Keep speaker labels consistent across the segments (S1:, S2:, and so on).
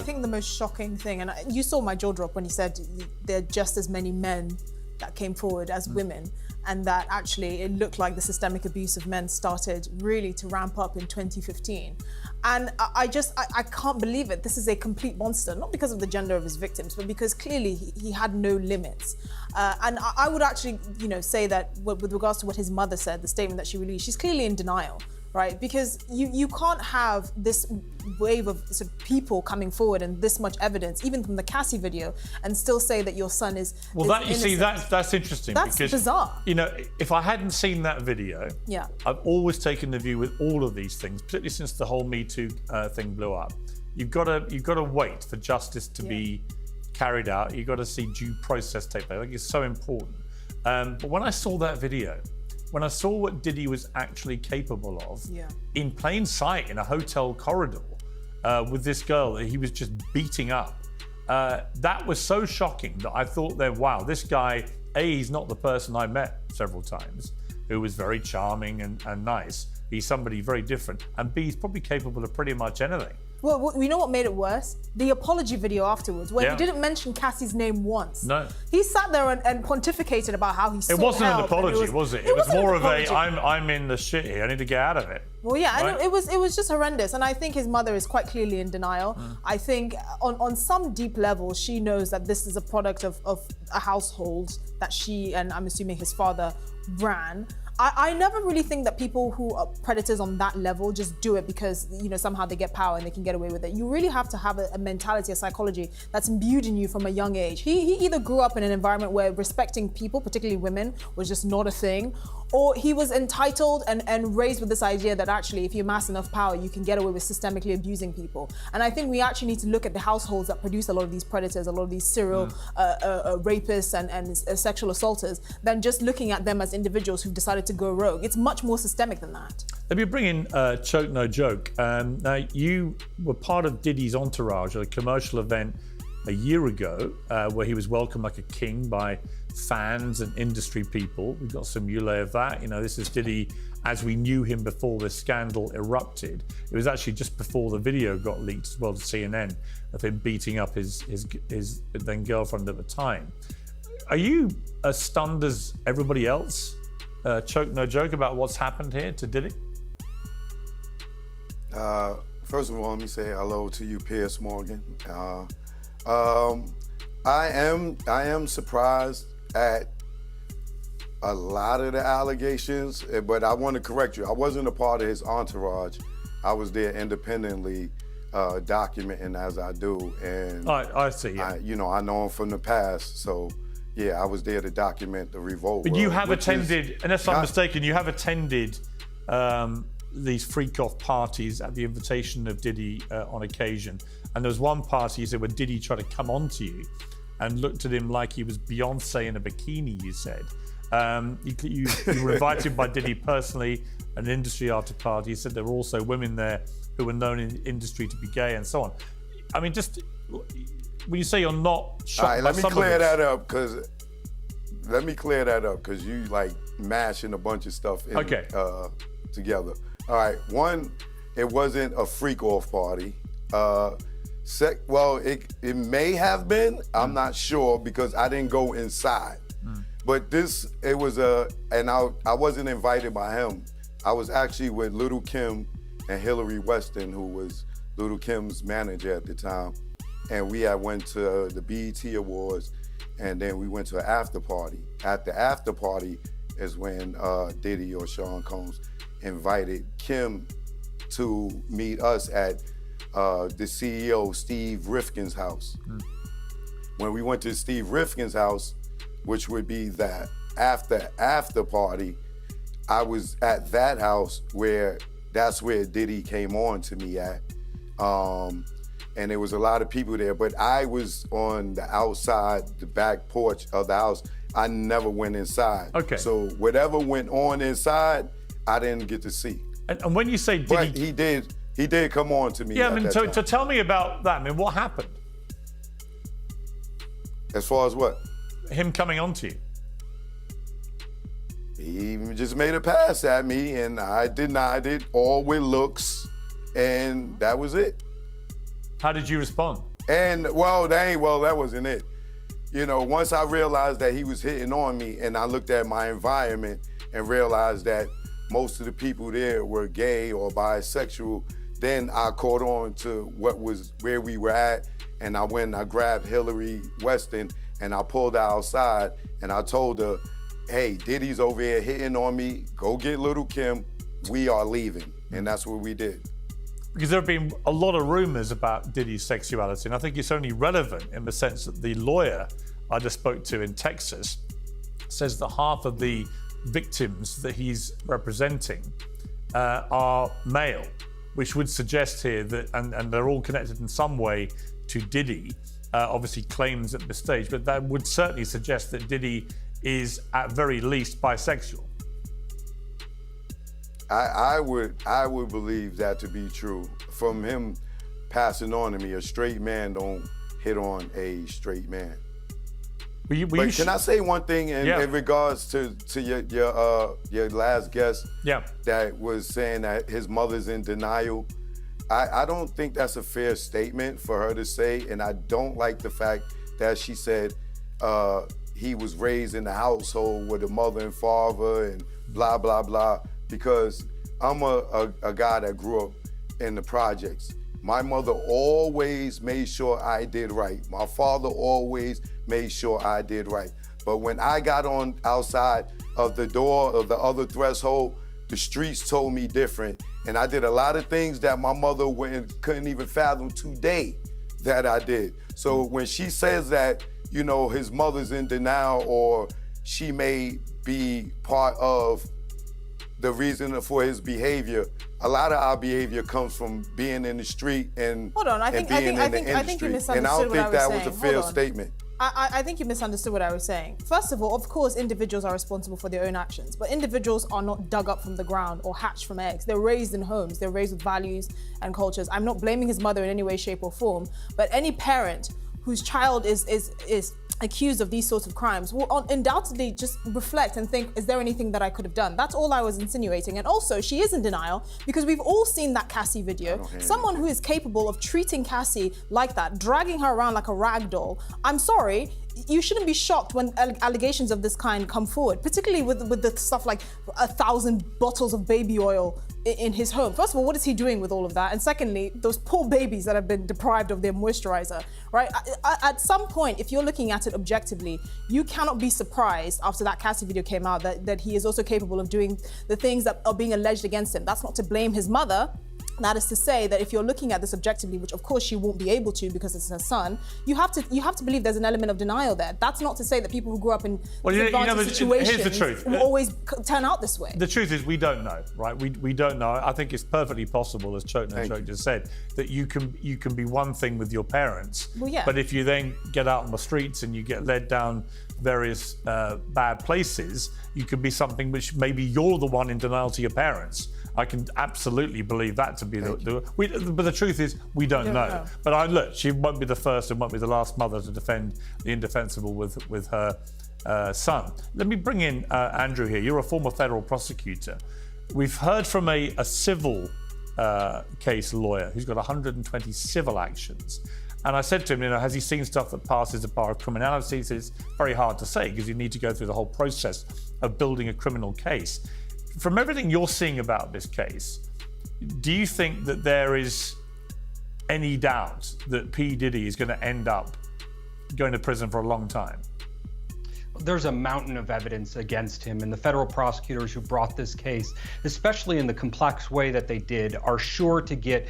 S1: think the most shocking thing, and you saw my jaw drop when he said there are just as many men that came forward as women, and that actually it looked like the systemic abuse of men started really to ramp up in 2015. And I can't believe it. This is a complete monster, not because of the gender of his victims, but because clearly he had no limits. And I would actually, say that with regards to what his mother said, the statement that she released, she's clearly in denial. Right, because you can't have this wave of sort of people coming forward and this much evidence, even from the Cassie video, and still say that your son is.
S2: Well,
S1: is
S2: you see, that's interesting.
S1: That's
S2: because,
S1: bizarre.
S2: If I hadn't seen that video,
S1: yeah,
S2: I've always taken the view with all of these things, particularly since the whole Me Too thing blew up. You've got to wait for justice to be carried out. You've got to see due process take place. I think it's so important. But when I saw that video, when I saw what Diddy was actually capable of, in plain sight in a hotel corridor with this girl that he was just beating up, that was so shocking that I thought that, wow, this guy, A, he's not the person I met several times, who was very charming and nice. He's somebody very different. And B, he's probably capable of pretty much anything.
S1: Well, you know what made it worse? The apology video afterwards, where he didn't mention Cassie's name once.
S2: No.
S1: He sat there and pontificated about how he sought
S2: It wasn't
S1: help,
S2: an apology, was it? It was more of a, I'm in the shit here, I need to get out of it.
S1: Well, yeah,
S2: right?
S1: and it was just horrendous. And I think his mother is quite clearly in denial. I think on some deep level, she knows that this is a product of a household that she, and I'm assuming his father, ran. I never really think that people who are predators on that level just do it because, somehow they get power and they can get away with it. You really have to have a mentality, a psychology that's imbued in you from a young age. He either grew up in an environment where respecting people, particularly women, was just not a thing, or he was entitled and raised with this idea that actually if you amass enough power, you can get away with systemically abusing people. And I think we actually need to look at the households that produce a lot of these predators, a lot of these serial rapists and sexual assaulters, than just looking at them as individuals who've decided to go rogue. It's much more systemic than that.
S2: Let me bring in Choke No Joke. Now, you were part of Diddy's entourage at a commercial event a year ago where he was welcomed like a king by fans and industry people. We've got some relay of that. This is Diddy as we knew him before this scandal erupted. It was actually just before the video got leaked as well to CNN of him beating up his then girlfriend at the time. Are you as stunned as everybody else? Choke No Joke about what's happened here to Diddy?
S3: First of all, let me say hello to you, Piers Morgan. I am surprised at a lot of the allegations, but I want to correct you. I wasn't a part of his entourage. I was there independently, documenting as I do, and
S2: I see. Yeah.
S3: I know him from the past, so. Yeah, I was there to document the revolt.
S2: But you have attended, unless I'm mistaken, you have attended these freak-off parties at the invitation of Diddy on occasion. And there was one party, you said, where Diddy tried to come onto you and looked at him like he was Beyonce in a bikini, you said. You were invited by Diddy personally at an industry after party. You said there were also women there who were known in the industry to be gay and so on. I mean, just... When you say you're not shocked,
S3: all right, let me clear that up because you like mashing a bunch of stuff together. All right, one, it wasn't a freak-off party. Well, it may have been. I'm not sure because I didn't go inside. But it was and I wasn't invited by him. I was actually with Little Kim and Hillary Weston, who was Little Kim's manager at the time. And we had went to the BET Awards, and then we went to an after party. At the after party is when Diddy or Sean Combs invited Kim to meet us at the CEO Steve Rifkin's house. When we went to Steve Rifkin's house, which would be that after party, I was at that house that's where Diddy came on to me at. And there was a lot of people there, but I was on the outside, the back porch of the house. I never went inside.
S2: Okay.
S3: So whatever went on inside, I didn't get to see.
S2: And when you say Diddy...
S3: But he did come on to me.
S2: Yeah, so tell me about that. I mean, what happened?
S3: As far as what?
S2: Him coming on to you.
S3: He just made a pass at me, and I denied it, all with looks, and that was it.
S2: How did you respond?
S3: And that wasn't it. You know, once I realized that he was hitting on me, and I looked at my environment and realized that most of the people there were gay or bisexual, then I caught on to where we were at, and I went and I grabbed Hillary Weston and I pulled her outside and I told her, hey, Diddy's over here hitting on me, go get Little Kim, we are leaving. And that's what we did.
S2: Because there have been a lot of rumors about Diddy's sexuality, and I think it's only relevant in the sense that the lawyer I just spoke to in Texas says that half of the victims that he's representing are male, which would suggest here that, and they're all connected in some way to Diddy, obviously claims at this stage, but that would certainly suggest that Diddy is at very least bisexual.
S3: I would believe that to be true. From him passing on to me, a straight man don't hit on a straight man. But can I say one thing in regards to your last guest that was saying that his mother's in denial? I don't think that's a fair statement for her to say, and I don't like the fact that she said he was raised in a household with a mother and father and blah, blah, blah, because I'm a guy that grew up in the projects. My mother always made sure I did right. My father always made sure I did right. But when I got on outside of the door of the other threshold, the streets told me different. And I did a lot of things that my mother couldn't even fathom today that I did. So when she says that, you know, his mother's in denial or she may be part of the reason for his behavior, a lot of our behavior comes from being in the street and being in the industry. And I don't think that was a fair statement.
S1: I think you misunderstood what I was saying. First of all, of course, individuals are responsible for their own actions, but individuals are not dug up from the ground or hatched from eggs. They're raised in homes. They're raised with values and cultures. I'm not blaming his mother in any way, shape, or form, but any parent whose child is accused of these sorts of crimes will undoubtedly just reflect and think, is there anything that I could have done? That's all I was insinuating. And also, she is in denial because we've all seen that Cassie video. Someone who is capable of treating Cassie like that, dragging her around like a rag doll. I'm sorry, you shouldn't be shocked when allegations of this kind come forward, particularly with the stuff like 1,000 bottles of baby oil in his home. First of all, what is he doing with all of that? And secondly, those poor babies that have been deprived of their moisturizer, right? At some point, if you're looking at it objectively, you cannot be surprised after that Cassie video came out that he is also capable of doing the things that are being alleged against him. That's not to blame his mother. That is to say that if you're looking at this objectively, which of course she won't be able to because it's her son, you have to believe there's an element of denial there. That's not to say that people who grew up in disadvantaged situations
S2: here's the truth.
S1: will always turn out this way.
S2: The truth is we don't know, right? We don't know. I think it's perfectly possible, as Chok just said, that you can be one thing with your parents, but if you then get out on the streets and you get led down various bad places, you could be something which maybe you're the one in denial to your parents. I can absolutely believe that to be but the truth is we don't know. But look, she won't be the first and won't be the last mother to defend the indefensible with her son. Let me bring in Andrew here. You're a former federal prosecutor. We've heard from a civil case lawyer who's got 120 civil actions. And I said to him, has he seen stuff that passes the bar of criminality? So it's very hard to say because you need to go through the whole process of building a criminal case. From everything you're seeing about this case, do you think that there is any doubt that P. Diddy is going to end up going to prison for a long time?
S4: There's a mountain of evidence against him, and the federal prosecutors who brought this case, especially in the complex way that they did, are sure to get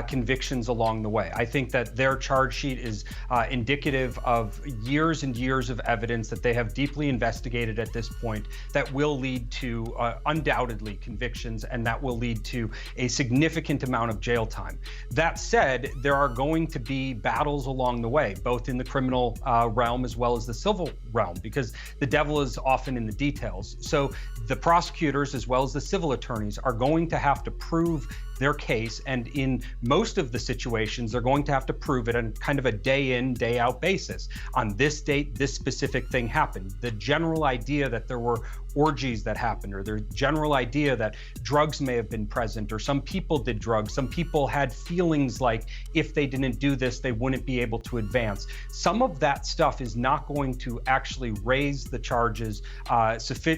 S4: convictions along the way. I think that their charge sheet is indicative of years and years of evidence that they have deeply investigated at this point that will lead to undoubtedly convictions, and that will lead to a significant amount of jail time. That said, there are going to be battles along the way, both in the criminal realm as well as the civil realm, because the devil is often in the details. So the prosecutors, as well as the civil attorneys, are going to have to prove their case, and in most of the situations, they're going to have to prove it on kind of a day in, day out basis. On this date, this specific thing happened. The general idea that there were orgies that happened, or the general idea that drugs may have been present, or some people did drugs, some people had feelings like if they didn't do this, they wouldn't be able to advance. Some of that stuff is not going to actually raise the charges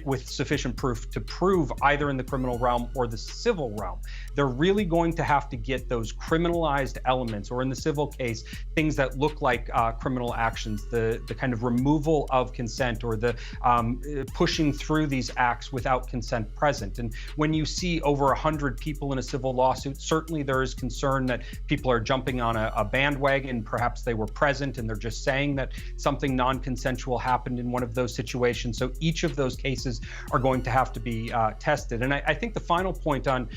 S4: with sufficient proof to prove either in the criminal realm or the civil realm. They're really going to have to get those criminalized elements, or in the civil case, things that look like criminal actions, the kind of removal of consent, or the pushing through these acts without consent present. And when you see over 100 people in a civil lawsuit, certainly there is concern that people are jumping on a bandwagon. Perhaps they were present and they're just saying that something non-consensual happened in one of those situations. So each of those cases are going to have to be tested. And I think the final point on,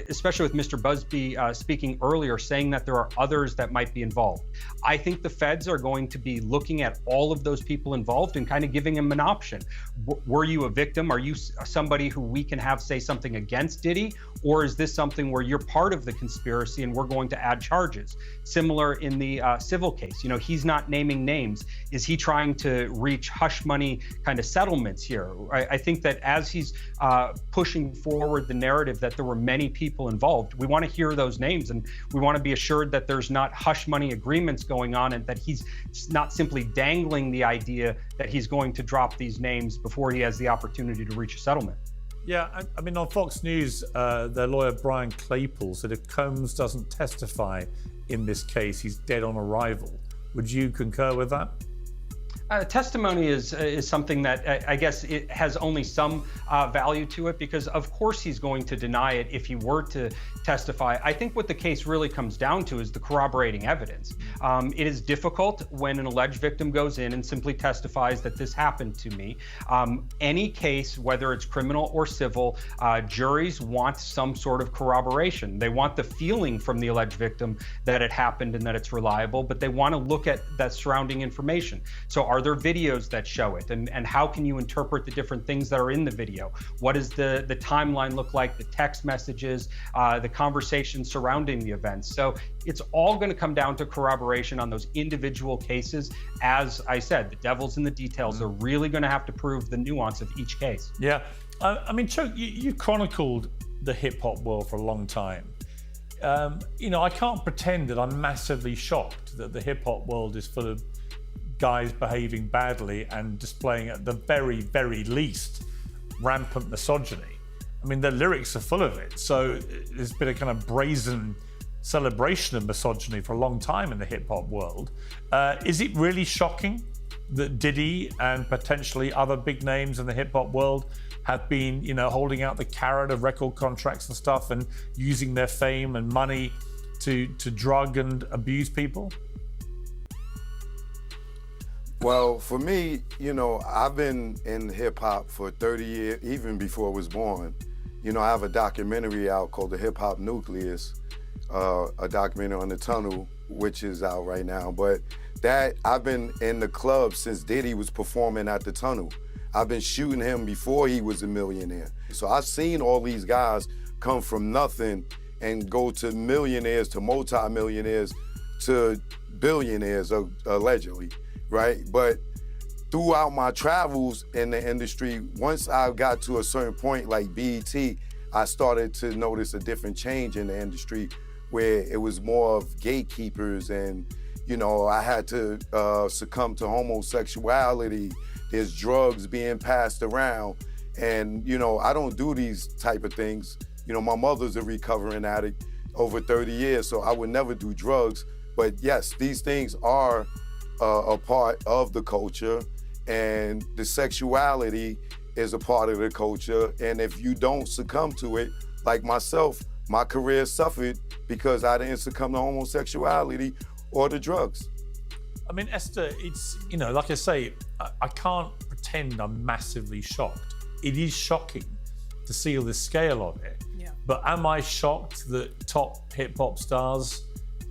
S4: especially with Mr. Busby speaking earlier, saying that there are others that might be involved. I think the feds are going to be looking at all of those people involved and kind of giving them an option. Were you a victim? Are you somebody who we can have say something against Diddy? Or is this something where you're part of the conspiracy and we're going to add charges? Similar in the civil case, he's not naming names. Is he trying to reach hush money kind of settlements here? I think that as he's pushing forward the narrative that there were many people involved, we want to hear those names, and we want to be assured that there's not hush money agreements going on, and that he's not simply dangling the idea that he's going to drop these names before he has the opportunity to reach a settlement.
S2: Yeah, I mean, on Fox News, their lawyer Brian Claypool said if Combs doesn't testify in this case, he's dead on arrival. Would you concur with that?
S4: Testimony is something that I guess it has only some value to it, because of course he's going to deny it if he were to testify. I think what the case really comes down to is the corroborating evidence. It is difficult when an alleged victim goes in and simply testifies that this happened to me. Any case, whether it's criminal or civil, juries want some sort of corroboration. They want the feeling from the alleged victim that it happened and that it's reliable, but they want to look at that surrounding information. So are there videos that show it? And how can you interpret the different things that are in the video? What does the timeline look like, the text messages, the conversation surrounding the events? So it's all going to come down to corroboration on those individual cases. As I said, the devil's in the details. They're really going to have to prove the nuance of each case.
S2: Yeah. I mean, Chuck, you chronicled the hip hop world for a long time. I can't pretend that I'm massively shocked that the hip hop world is full of guys behaving badly and displaying, at the very, very least, rampant misogyny. I mean, the lyrics are full of it. So there's been a kind of brazen celebration of misogyny for a long time in the hip hop world. Is it really shocking that Diddy and potentially other big names in the hip hop world have been, holding out the carrot of record contracts and stuff and using their fame and money to drug and abuse people?
S3: Well, for me, I've been in hip hop for 30 years, even before I was born. I have a documentary out called The Hip Hop Nucleus, a documentary on the tunnel, which is out right now. But I've been in the club since Diddy was performing at the tunnel. I've been shooting him before he was a millionaire. So I've seen all these guys come from nothing and go to millionaires, to multi-millionaires, to billionaires, allegedly. Right? But throughout my travels in the industry, once I got to a certain point, like BET, I started to notice a different change in the industry where it was more of gatekeepers, and, I had to succumb to homosexuality. There's drugs being passed around, and, I don't do these type of things. My mother's a recovering addict over 30 years, so I would never do drugs. But yes, these things are a part of the culture, and the sexuality is a part of the culture. And if you don't succumb to it, like myself, my career suffered because I didn't succumb to homosexuality or the drugs.
S2: I mean, Esther, it's, like I say, I can't pretend I'm massively shocked. It is shocking to see the scale of it.
S1: Yeah.
S2: But am I shocked that top hip hop stars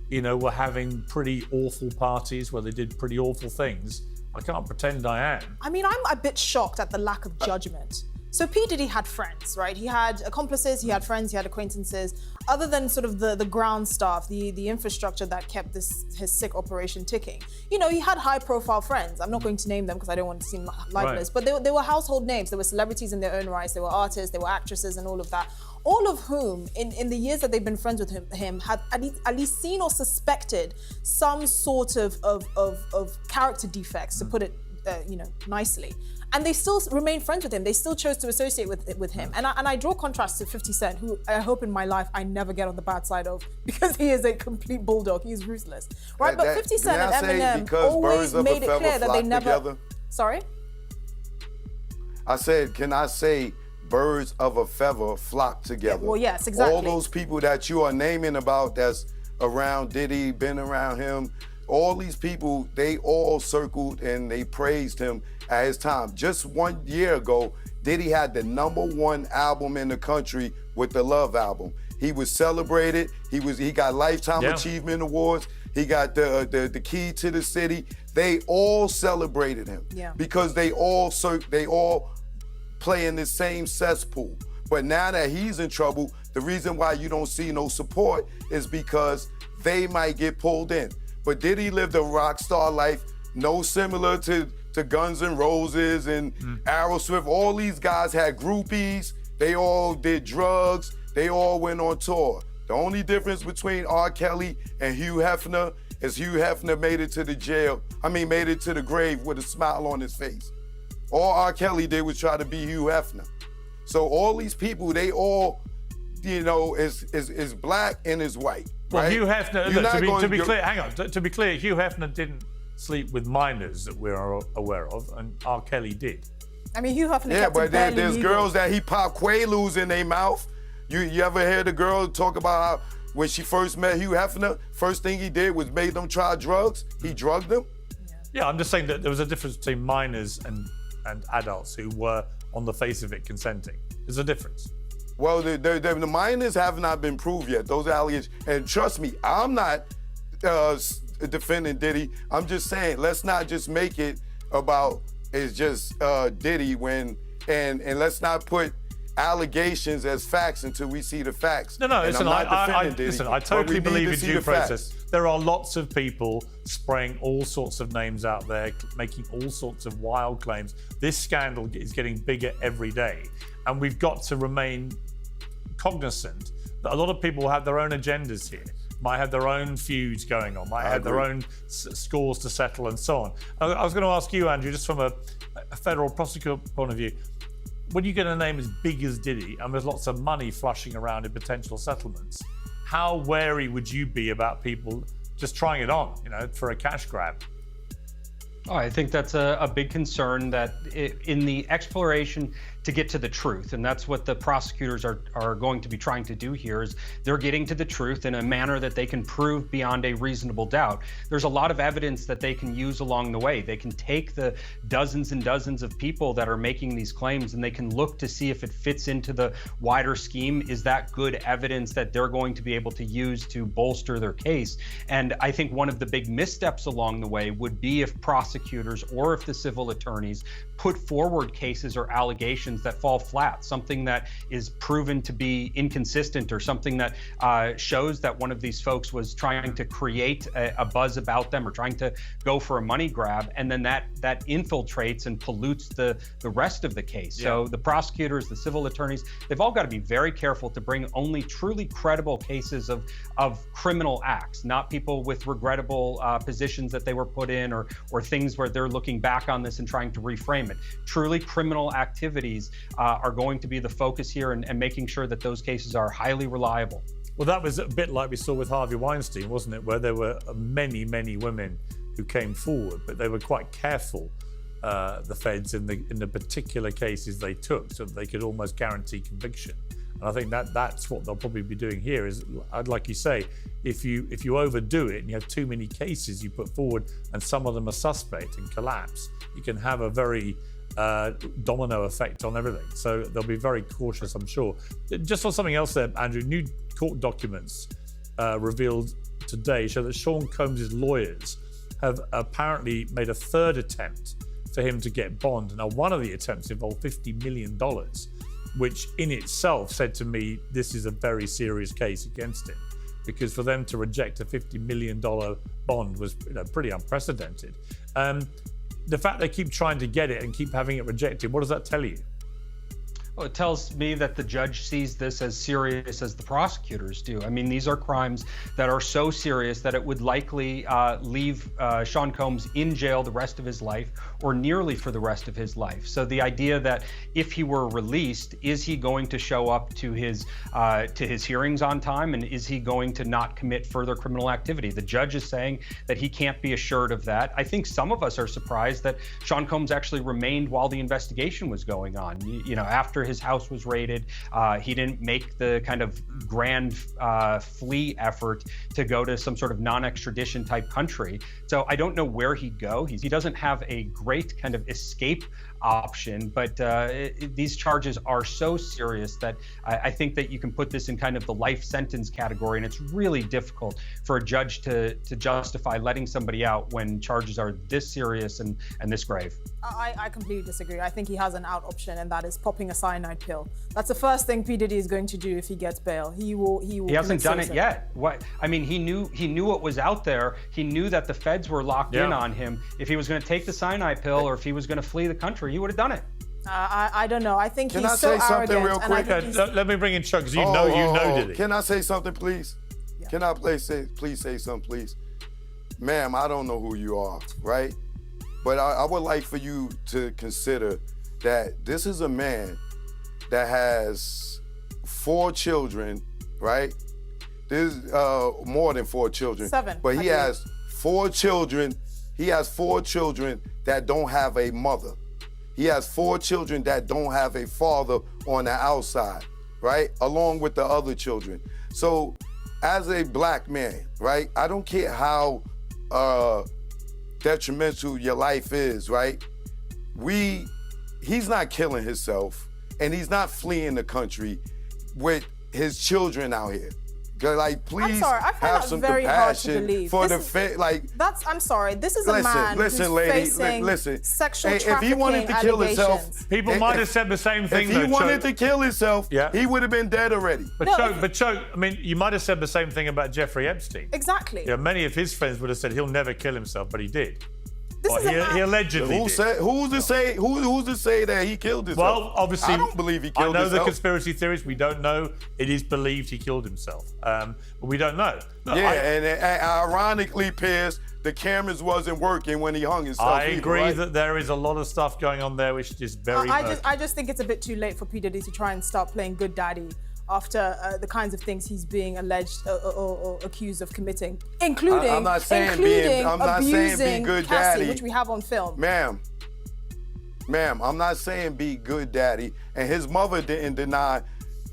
S2: were having pretty awful parties where they did pretty awful things? I can't pretend I am.
S1: I mean, I'm a bit shocked at the lack of judgment. So P. Diddy had friends, right? He had accomplices, he had friends, he had acquaintances. Other than sort of the ground staff, the infrastructure that kept his sick operation ticking. You know, he had high profile friends. I'm not going to name them because I don't want to seem libelous, but they were household names. They were celebrities in their own rights. They were artists, they were actresses and all of that. All of whom, in the years that they've been friends with him had at least seen or suspected some sort of character defects, to put it nicely. And they still remain friends with him. They still chose to associate with him. And I draw contrast to 50 Cent, who I hope in my life I never get on the bad side of, because he is a complete bulldog. He's ruthless, right? But 50 Cent and Eminem always made it clear that they never. Together? Sorry.
S3: I said, can I say birds of a feather flock together?
S1: Yeah, well, yes, exactly.
S3: All those people that you are naming about that's around Diddy, been around him. All these people, they all circled and they praised him at his time. Just 1 year ago, Diddy had the #1 album in the country with the Love album. He was celebrated. He got Lifetime Achievement Awards. He got the key to the city. They all celebrated him because they all play in the same cesspool. But now that he's in trouble, the reason why you don't see no support is because they might get pulled in. But Diddy lived a rock star life, no similar to Guns N' Roses and Aerosmith. All these guys had groupies. They all did drugs. They all went on tour. The only difference between R. Kelly and Hugh Hefner is Hugh Hefner made it to the grave with a smile on his face. All R. Kelly did was try to be Hugh Hefner. So all these people, they all, is black and is white.
S2: Well,
S3: right?
S2: Hugh Hefner, look, to be clear, hang on, to be clear, Hugh Hefner didn't sleep with minors that we're aware of, and R. Kelly did.
S1: I mean, Hugh Hefner
S3: kept it barely there's legal. Girls that he popped Quaaludes in their mouth. You ever hear the girl talk about how when she first met Hugh Hefner, first thing he did was made them try drugs? He drugged them?
S2: Yeah, I'm just saying that there was a difference between minors and adults who were, on the face of it, consenting. There's a difference.
S3: Well, the minors have not been proved yet, those allegations. And trust me, I'm not defending Diddy. I'm just saying, let's not just make it about it's just Diddy and let's not put allegations as facts until we see the facts.
S2: No, listen, I totally believe in due process.
S3: Facts.
S2: There are lots of people spraying all sorts of names out there, making all sorts of wild claims. This scandal is getting bigger every day. And we've got to remain cognizant that a lot of people have their own agendas here, might have their own feuds going on, might have their own scores to settle and so on. I was going to ask you, Andrew, just from a federal prosecutor point of view, when you get a name as big as Diddy and there's lots of money flushing around in potential settlements, how wary would you be about people just trying it on, for a cash grab?
S4: Oh, I think that's a big concern that in the exploration to get to the truth, and that's what the prosecutors are going to be trying to do here, is they're getting to the truth in a manner that they can prove beyond a reasonable doubt. There's a lot of evidence that they can use along the way. They can take the dozens and dozens of people that are making these claims and they can look to see if it fits into the wider scheme. Is that good evidence that they're going to be able to use to bolster their case? And I think one of the big missteps along the way would be if prosecutors or if the civil attorneys put forward cases or allegations that fall flat, something that is proven to be inconsistent or something that shows that one of these folks was trying to create a buzz about them or trying to go for a money grab, and then that infiltrates and pollutes the rest of the case. So the prosecutors, the civil attorneys, they've all got to be very careful to bring only truly credible cases of criminal acts, not people with regrettable positions that they were put in or things where they're looking back on this and trying to reframe it. Truly criminal activities are going to be the focus here, and making sure that those cases are highly reliable.
S2: Well, that was a bit like we saw with Harvey Weinstein, wasn't it? Where there were many, many women who came forward, but they were quite careful, the feds, in the particular cases they took, so that they could almost guarantee conviction. And I think that's what they'll probably be doing here. Is, like you say, if you overdo it and you have too many cases you put forward, and some of them are suspect and collapse, you can have a very domino effect on everything. So they'll be very cautious, I'm sure. Just on something else there, Andrew, new court documents revealed today show that Sean Combs' lawyers have apparently made a third attempt for him to get bond. Now, one of the attempts involved $50 million, which in itself said to me, this is a very serious case against him. Because for them to reject a $50 million bond was pretty unprecedented. The fact they keep trying to get it and keep having it rejected, what does that tell you?
S4: Well, it tells me that the judge sees this as serious as the prosecutors do. I mean, these are crimes that are so serious that it would likely leave Sean Combs in jail the rest of his life, or nearly for the rest of his life. So the idea that if he were released, is he going to show up to his hearings on time, and is he going to not commit further criminal activity? The judge is saying that he can't be assured of that. I think some of us are surprised that Sean Combs actually remained while the investigation was going on. After his house was raided, he didn't make the kind of grand flee effort to go to some sort of non-extradition type country. So I don't know where he'd go. He doesn't have a great kind of escape option, but these charges are so serious that I think that you can put this in kind of the life sentence category, and it's really difficult for a judge to justify letting somebody out when charges are this serious and this grave.
S1: I completely disagree. I think he has an out option, and that is popping a cyanide pill. That's the first thing P. Diddy is going to do if he gets bail. He will. He hasn't done it
S4: yet. What? I mean, he knew what was out there. He knew that the feds were locked in on him. If he was going to take the cyanide pill, or if he was going to flee the country, he would have done it.
S1: I don't know. I think
S3: Can
S1: he's
S3: I
S1: so
S3: say something
S1: arrogant.
S3: real quick?
S2: Let me bring in Chuck, because you know Diddy.
S3: Can I say something, please?
S1: Yeah.
S3: Can I please say something, please? Ma'am, I don't know who you are, right? But I would like for you to consider that this is a man that has 4 children, right? There's more than 4 children.
S1: 7.
S3: But he has 4 children. He has 4 children that don't have a mother. He has 4 children that don't have a father on the outside, right? Along with the other children. So as a black man, right? I don't care how detrimental your life is, right? He's not killing himself, and he's not fleeing the country with his children out here. Like, please
S1: I'm sorry, I find
S3: have
S1: that
S3: some
S1: very hard to
S3: compassion
S1: believe.
S3: for
S1: This
S3: the
S1: I'm sorry. This is a man who's facing sexual trafficking
S3: if he wanted to kill himself,
S1: allegations.
S2: People might have said the same thing.
S3: if he wanted to kill himself, he would have been dead already.
S2: But Choke, I mean, you might have said the same thing about Jeffrey Epstein.
S1: Exactly.
S2: Many of his friends would have said he'll never kill himself, but he did.
S1: He
S2: allegedly did.
S3: Who's to say that he killed himself?
S2: Well, obviously,
S3: I don't believe he killed
S2: himself. I know
S3: himself.
S2: the conspiracy theories. We don't know. It is believed he killed himself, but we don't know. No,
S3: and ironically, Piers, the cameras wasn't working when he hung himself.
S2: I agree that there is a lot of stuff going on there, which is very.
S1: I just think it's a bit too late for P. Diddy to try and start playing good daddy after the kinds of things he's being alleged or accused of committing, including abusing
S3: good
S1: Cassie,
S3: daddy,
S1: which we have on film.
S3: Ma'am, I'm not saying be good daddy, and his mother didn't deny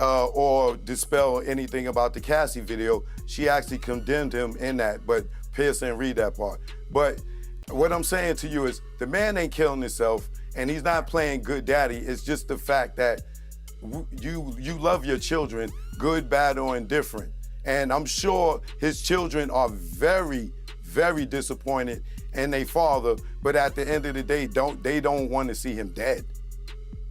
S3: or dispel anything about the Cassie video. She actually condemned him in that, but Piers didn't read that part. But what I'm saying to you is the man ain't killing himself, and he's not playing good daddy. It's just the fact that you love your children, good, bad, or indifferent. And I'm sure his children are very, very disappointed in their father, but at the end of the day, they don't want to see him dead.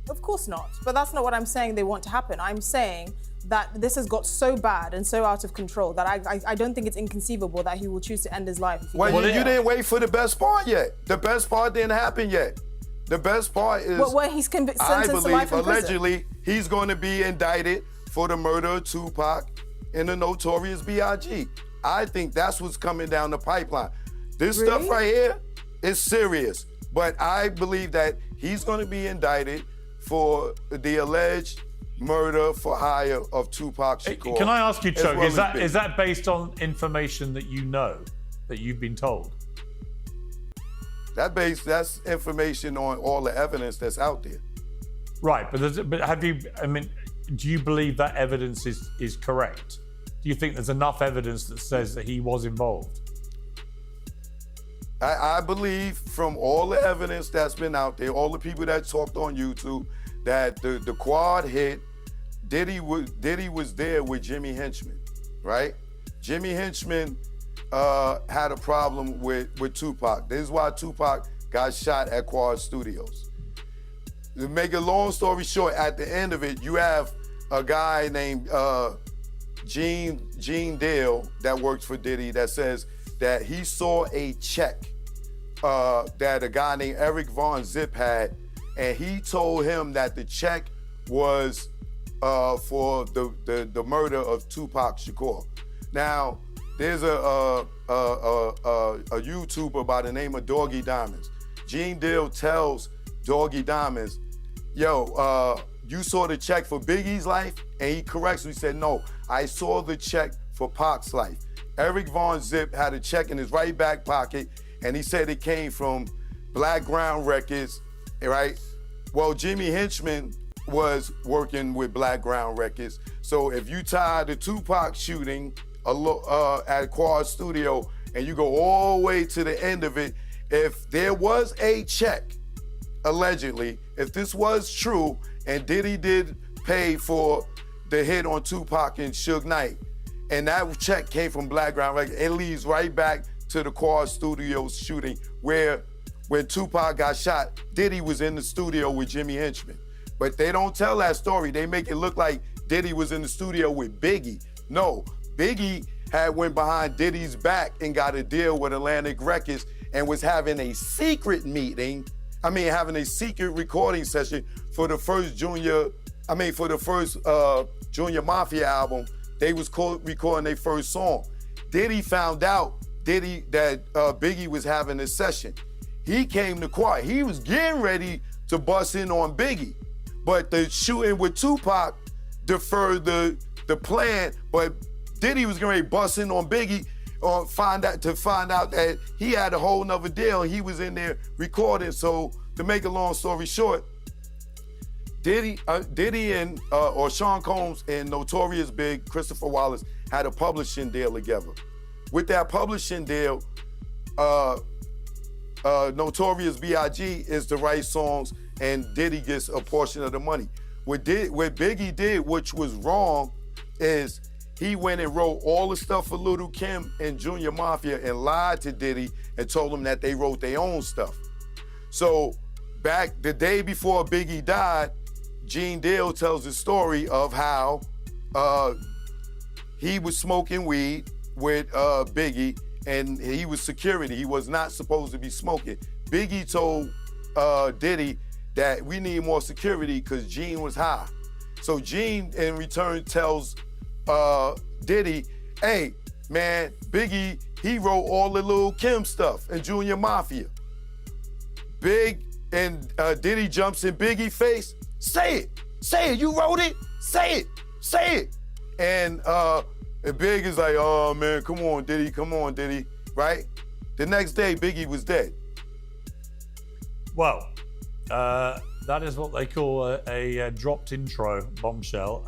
S1: Of course not. But that's not what I'm saying they want to happen. I'm saying that this has got so bad and so out of control that I don't think it's inconceivable that he will choose to end his life.
S3: Well, you didn't wait for the best part yet. The best part didn't happen yet. The best part is,
S1: when he's sentenced to life in
S3: allegedly, he's going to be indicted for the murder of Tupac and the Notorious B.I.G. I think that's what's coming down the pipeline. This stuff right here is serious, but I believe that he's going to be indicted for the alleged murder for hire of Tupac Shakur.
S2: Can I ask you, Chuck,
S3: well
S2: is that based on information that you know, that you've been told?
S3: That's information on all the evidence that's out there.
S2: Right, but have you? I mean, do you believe that evidence is correct? Do you think there's enough evidence that says that he was involved?
S3: I believe from all the evidence that's been out there, all the people that talked on YouTube, that the quad hit. Diddy was there with Jimmy Henchman, right? Jimmy Henchman had a problem with Tupac. This is why Tupac got shot at Quad Studios. To make a long story short, at the end of it, you have a guy named Gene Dale that works for Diddy that says that he saw a check that a guy named Eric Von Zip had, and he told him that the check was for the murder of Tupac Shakur. Now, there's a YouTuber by the name of Doggy Diamonds. Gene Dale tells Doggy Diamonds, yo, you saw the check for Biggie's life? And he corrects me, he said, no, I saw the check for Pac's life. Eric Von Zip had a check in his right back pocket, and he said it came from Black Ground Records, right? Well, Jimmy Henchman was working with Black Ground Records. So if you tie the Tupac shooting at Quad Studio and you go all the way to the end of it, if there was a check, allegedly, if this was true and Diddy did pay for the hit on Tupac and Suge Knight, and that check came from Black Ground Records, it leads right back to the Quad Studios shooting where when Tupac got shot, Diddy was in the studio with Jimmy Henchman. But they don't tell that story. They make it look like Diddy was in the studio with Biggie. No, Biggie had went behind Diddy's back and got a deal with Atlantic Records and was having a secret meeting, having a secret recording session for the first Junior Mafia album. They was recording their first song. Diddy found out that Biggie was having a session. He came to Quad. He was getting ready to bust in on Biggie. But the shooting with Tupac deferred the plan, but Diddy was going to bust in on Biggie to find out that he had a whole nother deal and he was in there recording. So to make a long story short, Diddy and Sean Combs and Notorious Big Christopher Wallace had a publishing deal together. With that publishing deal, Notorious B.I.G. is to write songs and Diddy gets a portion of the money. What Biggie did, which was wrong, is he went and wrote all the stuff for Lil' Kim and Junior Mafia and lied to Diddy and told him that they wrote their own stuff. So back the day before Biggie died, Gene Dale tells the story of how he was smoking weed with Biggie and he was security. He was not supposed to be smoking. Biggie told Diddy that we need more security because Gene was high. So Gene in return tells Diddy, hey, man, Biggie, he wrote all the Lil' Kim stuff and Junior Mafia. Big and Diddy jumps in Biggie's face, say it, you wrote it, say it. And Big is like, oh man, come on Diddy, right? The next day, Biggie was dead.
S2: Well, that is what they call a dropped intro bombshell.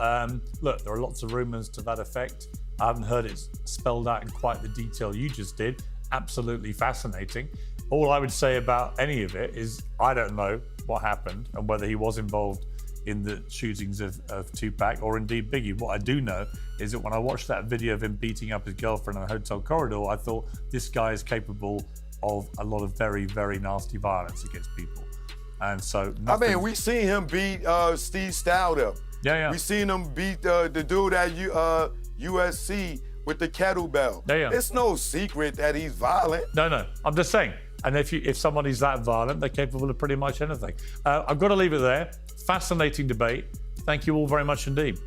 S2: Look, there are lots of rumors to that effect. I haven't heard it spelled out in quite the detail you just did. Absolutely fascinating. All I would say about any of it is I don't know what happened and whether he was involved in the shootings of Tupac or indeed Biggie. What I do know is that when I watched that video of him beating up his girlfriend in a hotel corridor, I thought this guy is capable of a lot of very, very nasty violence against people. And so nothing...
S3: we seen him beat Steve Stout up.
S2: Yeah.
S3: We seen him beat the dude at USC with the kettlebell.
S2: Yeah.
S3: It's no secret that he's violent.
S2: No, I'm just saying. And if somebody's that violent, they're capable of pretty much anything. I've got to leave it there. Fascinating debate. Thank you all very much indeed.